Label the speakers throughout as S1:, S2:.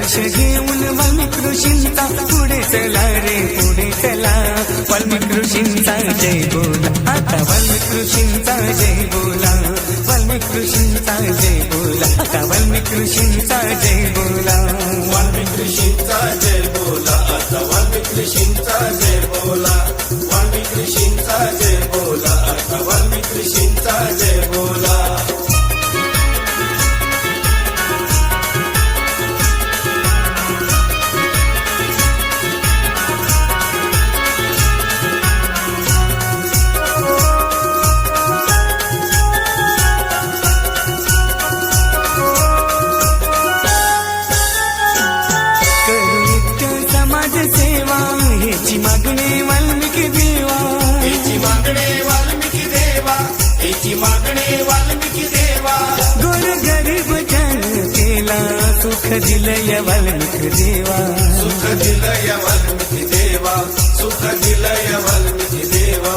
S1: आदर्श घेऊन वाल्मिकी ऋषींचा पुढे चला रे पुढे चला. वाल्मिकी ऋषींचा जय बोला, आता वाल्मिकी ऋषींचा जय बोला. वाल्मिकी ऋषींचा जय बोला, आता वाल्मिकी ऋषींचा जय बोला.
S2: वाल्मिकी ऋषींचा जय बोला, आता वाल्मिकी ऋषींचा जय बोला. वाल्मिकी ऋषींचा जय बोला, आता वाल्मिकी ऋषींचा जय बोला.
S1: सेवा हेची मागणे वाल्मिकी देवा,
S2: हेची मागणे वाल्मिकी देवा, हेची मागणे वाल्मिकी देवा.
S1: गोर गरीब जनतेला सुख दिलय वाल्मिकी देवा.
S2: सुख दिलय वाल्मिकी देवा, सुख दिलय वाल्मिकी देवा.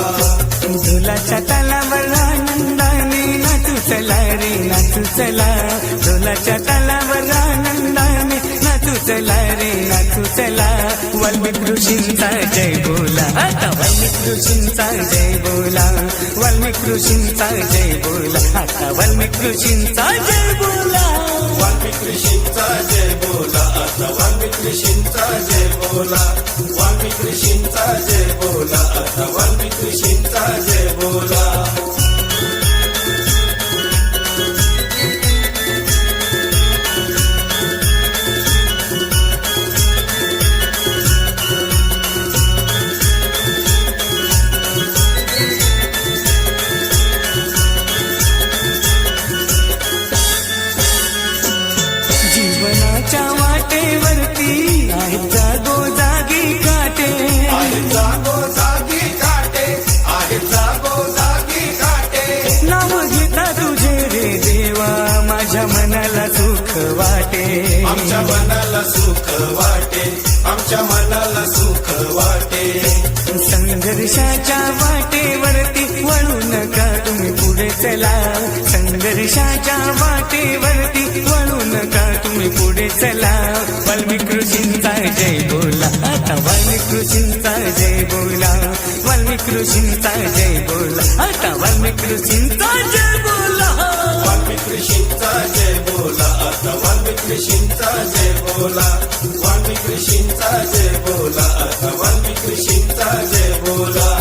S1: ढोलाच्या तालावर आनंदाने नाचू चला रे नाचू चला. ढोलाच्या तालावर आनंदाने नाचू चला रे नाचू चला. वाल्मिकी ऋषींचा जय बोला, आता वाल्मिकी ऋषींचा जय बोला. वाल्मिकी ऋषींचा जय बोला, आता वाल्मिकी ऋषींचा जय बोला.
S2: वाल्मिकी ऋषींचा जय बोला, आता वाल्मिकी ऋषींचा जय बोला. वाल्मिकी ऋषींचा जय बोला, आता वाल्मिकी ऋषींचा जय बोला.
S1: जीवनाच्या वाटेवरती आहेत जागोजागी काटे,
S2: आहेत जागोजागी काटे, आहेत जागोजागी काटे.
S1: नाव घेता तुझे रे देवा माझ्या मनाला सुख वाटे.
S2: आमच्या मनाला सुख वाटे, आमच्या मनाला सुख वाटे.
S1: संघर्षाच्या वाटेवरती वळू नका तुम्ही पुढे चला. संघर्षाच्या वाटेवरती वळू नका तुम्ही पुढे चला. वाल्मिकी ऋषींचा जय बोला, आता वाल्मिकी ऋषींचा जय बोला. वाल्मिकी ऋषींचा जय बोला, आता वाल्मिकी ऋषींचा जय बोला.
S2: वाल्मिकी ऋषींचा जय बोला, आता वाल्मिकी ऋषींचा जय बोला. वाल्मिकी ऋषींचा जय बोला, आता वाल्मिकी ऋषींचा जय बोला.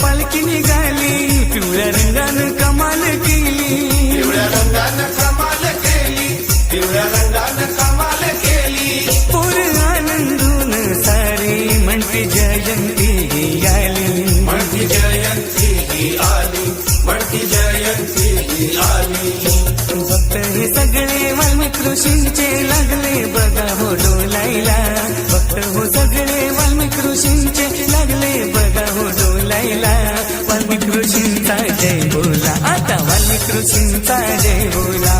S2: पालखी निघाली पिवळ्या रंगानं कमाल केली. पिवळ्या रंगानं कमाल केली, पिवळ्या रंगानं कमाल केली.
S1: पोर आनंदून सारी म्हणते जयंती ही आली.
S2: म्हणती जयंती ही आली, म्हणती जयंती ही आली.
S1: भक्त हे सगळे वाल्मिकी ऋषींचे लागले बघा हो डोलायला. भक्त हो सगळे वाल्मिकी ऋषींचे लागले बघा हो डोलायला. वाल्मिकी ऋषींचा जय बोला, आता वाल्मिकी ऋषींचा जय बोला.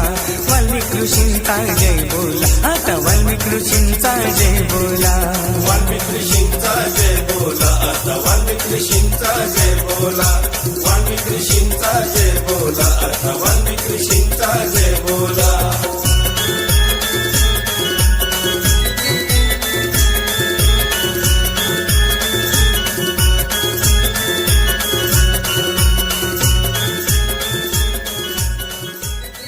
S1: वाल्मिकी ऋषींचा जय बोला, आता वाल्मिकी ऋषींचा जय बोला.
S2: वाल्मिकी ऋषींचा जय बोला, आता वाल्मिकी ऋषींचा जय बोला. वाल्मिकी ऋषींचा जय बोला, आता वाल्मिकी ऋषींचा जय बोला.